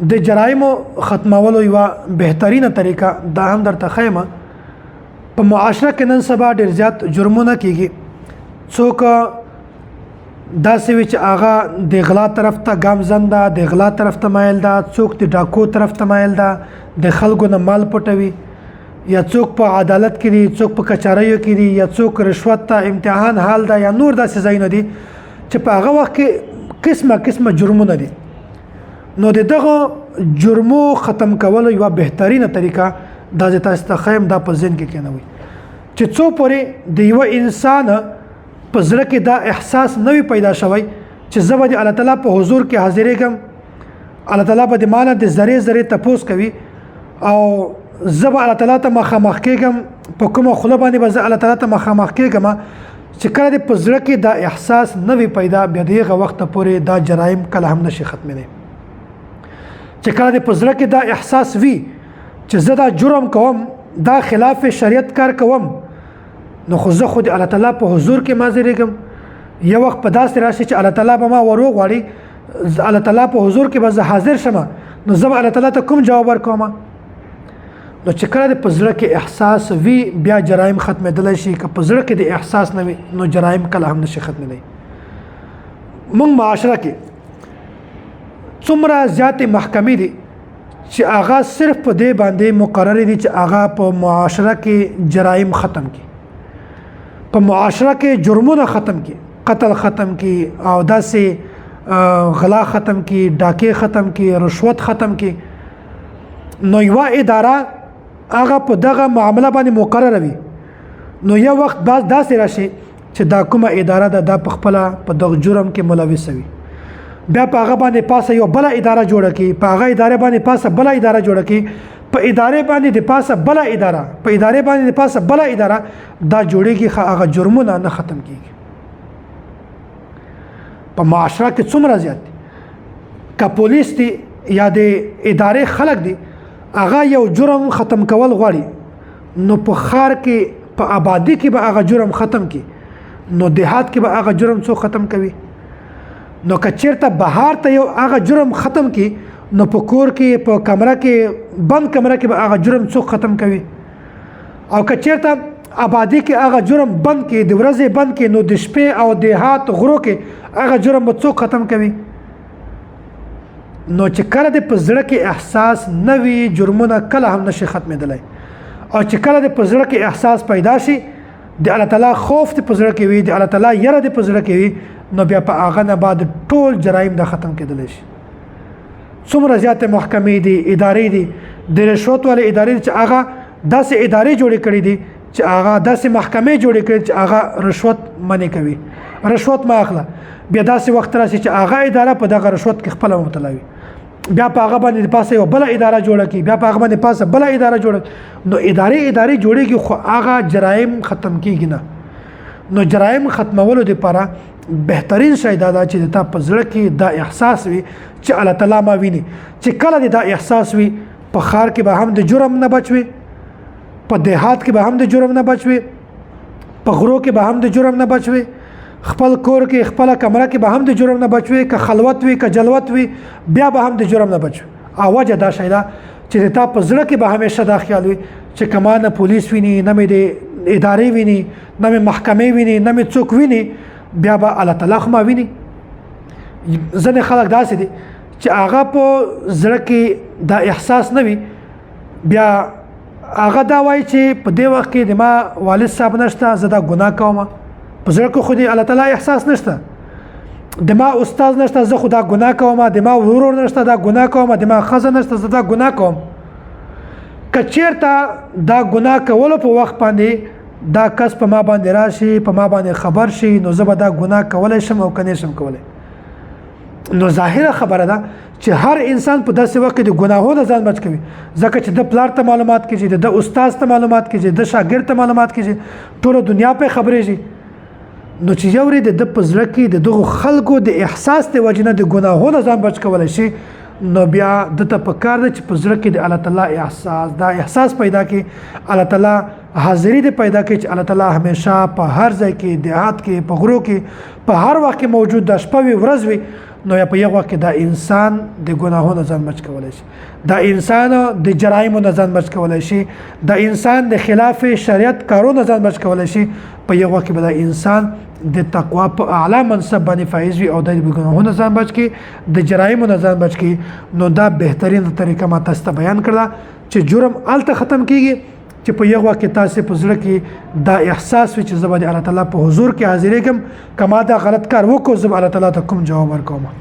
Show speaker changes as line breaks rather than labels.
د جرایمو ختمولو یو بهترینه طریقه دا هم درته خیمه په معاشره کې نن سبا ډیر زیات جرمونه کیږي څوک داسې وي چې هغه د غلا طرف ته ګامزن ده د غلا طرف ته مایل ده څوک د ډاکو طرف ته مایل ده د خلکو نه مال پټوي یا څوک په عدالت کې دي څوک په کچاریو کې دي یا څوک رشوت ته امتحان حال ده یا نور داسې ځایونه دي چې په هغه وخت کې قسمه جرمونه دي نو دغه جرمو ختم کولو یو بهترینه طریقه دا چې تاسو ته خیم دا په ذهن کې کېنوي چې څو پورې د یو انسان په زړه کې دا احساس نوی پیدا شوی چې زه به د الله تعالی په حضور کې حاضرېږم الله تعالی به د مانه د ذره تپوس کوي او زه به الله تعالی ته مخامخ کېږم په کومه خوله باندې به زه الله تعالی ته مخامخ کېږم چې کله د په زړه کې دا احساس نوی پیدا بیا دغه وخت پورې دا جرایم کله هم نشي ختمېدای چې کله د پزړه کې دا احساس وي چې زه دا جرم کوم دا خلاف شریعت کار کوم نو خو زه خو د الله تعالی په حضور کې حاضرېږم یو وخت په داسې راشي چې الله تعالی به ما ورو غواړي الله تعالی په حضور کې به زه حاضر شم نو زه به الله تعالی ته کوم جواب ورکوم نو چې کله د پزړه کې احساس وي بیا جرایم ختمېدلی شي که پزړه کې د احساس نه وي نو جرایم کله هم نشي ختمېدلی موږ معاشره کې څومره زیاتې محکمې دي چې هغه صرف په دې باندې مقرر دي چې هغه په معاشره کې جرایم ختم کړي په معاشره کې جرمونه ختم کړي قتل ختم کړي او داسې غلا ختم کړي ډاکې ختم کړي رشوت ختم کړي نو یو اداره هغه په دغه معامله باندې مقرر وي نو یو وخت بعد داسې راشي چې دا کومه اداره ده دا په خپل په دغه جرم کې ملوث وي بیا په هغه باندې پاسه یو بل اداره جوړه کی په هغه اداره باندې پاسه بل اداره جوړه کی په اداره باندې د پاسه بل اداره په اداره باندې د پاسه بل اداره دا جوړیږي هغه جرمونه نه ختم کیږي په معاشره کې څومره زیات کا پولیس دي یا د اداره خلک دي هغه یو جرم ختم کول غواړي نو په خار کې په آبادی کې به هغه جرم ختم کی نو دیهات کې به هغه جرم څو ختم کوي نو کچیرته بهار ته یو هغه جرم ختم کی نو په کور کې په کمره کې بند کمره کې به هغه جرم څوک ختم کوي او کچیرته آبادی کې هغه جرم بند کی د ورځې بند کی نو د شپې او دیهات غرو کې هغه جرم به څوک ختم کوي نو چې کله د پزړه کې احساس نوی جرمونه کله هم نشي ختمېدلی او چې کله د پزړه کې احساس پیدا شي د الله تعالی خوف د پزړه کې وي د الله تعالی یره د پزړه کې وي نو بیا په هغه نه بعد ټول جرایم د ختم کېدلی شي څومره زیاتې محکمې دي ادارې دي د رشوت والے ادارې چې هغه داسې ادارې جوړې کړې دي چې هغه داسې محکمې جوړې کړې چې هغه رشوت منع کوي رشوت ما اخله بیا داسې وخت راشي چې هغه اداره په دغه رشوت کې خپله مبتلا وي بیا په هغه باندې پاسه یو بل اداره جوړه کی بیا په هغه باندې پاسه بل اداره جوړه نو ادارې جوړېږي خو هغه جرایم ختم کیږي نه نو جرایم ختمولو لپاره بهترین شی دا چې تا په زړه کې دا احساس وي چې الله تعالی ما ویني چې کله دا احساس وي په خار کې به هم د جرم نه بچوي په دیهات کې به هم د جرم نه بچوي په غرو کې به هم د جرم نه بچوي خپل کور کې خپل کمره کې به هم د جرم نه بچوي که خلوت وي که جلوت وي بیا به هم د جرم نه بچوي او وجه دا شی دا چې تا په زړه کې به همیشه دا خیال وي چې کمانه پولیس ویني نه مې د ادارې ویني نه مې محکمې ویني نه مې څوک ویني بیا به الله تعالی خو ما ویني ځنې خلک داسې دي چې هغه په زړه کې دا احساس نه وي بیا هغه دا وایي چې په دې وخت کې د ما والد صاحب نشته زه دا ګناه کوم په زړه کې خو د الله تعالی احساس نشته د ما استاد نشته زه خو دا ګناه کوم د ما ورور نشته دا ګناه کوم د ما ښځه نشته زه دا ګناه کوم که چېرته دا ګناه کولو په وخت باندې دا کس په ما باندې راشي په ما باندې خبر شي نو زه به دا ګناه کولی شم او که نه شم کولی نو ظاهره خبره ده چې هر انسان په داسې وخت کې د ګناهونو ځان بچ کوي ځکه چې د پلار ته معلومات کېږي د استاد ته معلومات کېږي د شاګرد ته معلومات کېږي ټوله دنیا په خبرېږي نو چې یو لري د په زړه کې د دغو خلکو د احساس د وجې نه د ګناهونو ځان بچ کولی شي نو بیا دته پکار ده چې په زړه کې د الله تعالی احساس پیدا کړي الله تعالی حاضری دې پیدا کړي چې الله تعالی همیشه په هر ځای کې دیهات کې په غرو کې په هر وخت کې موجود ده شپه وي ورځ وي نو یا په یو وخت کې دا انسان د ګناهونو ځان بچ کولی شي، دا انسان د جرایمو نه ځان بچ کولی شي، دا انسان د خلاف شریعت کارونو ځان بچ کولی شي، په یو وخت کې به دا انسان د تقوا په اعلی منصب باندې فایز وي او د ګناهونو ځان بچ کی، د جرایمو نه ځان بچ کی. نو دا بهترین طریقه ما تاسو ته بیان کړه چې جرم الته ختم کیږي چې په یو وخت کې تاسو په زړه کې دا احساس وي چې زه به د الله تعالی په حضور کې حاضرېږم، کما دا غلط کار وکړو زه به الله تعالی ته کوم جواب ورکوم.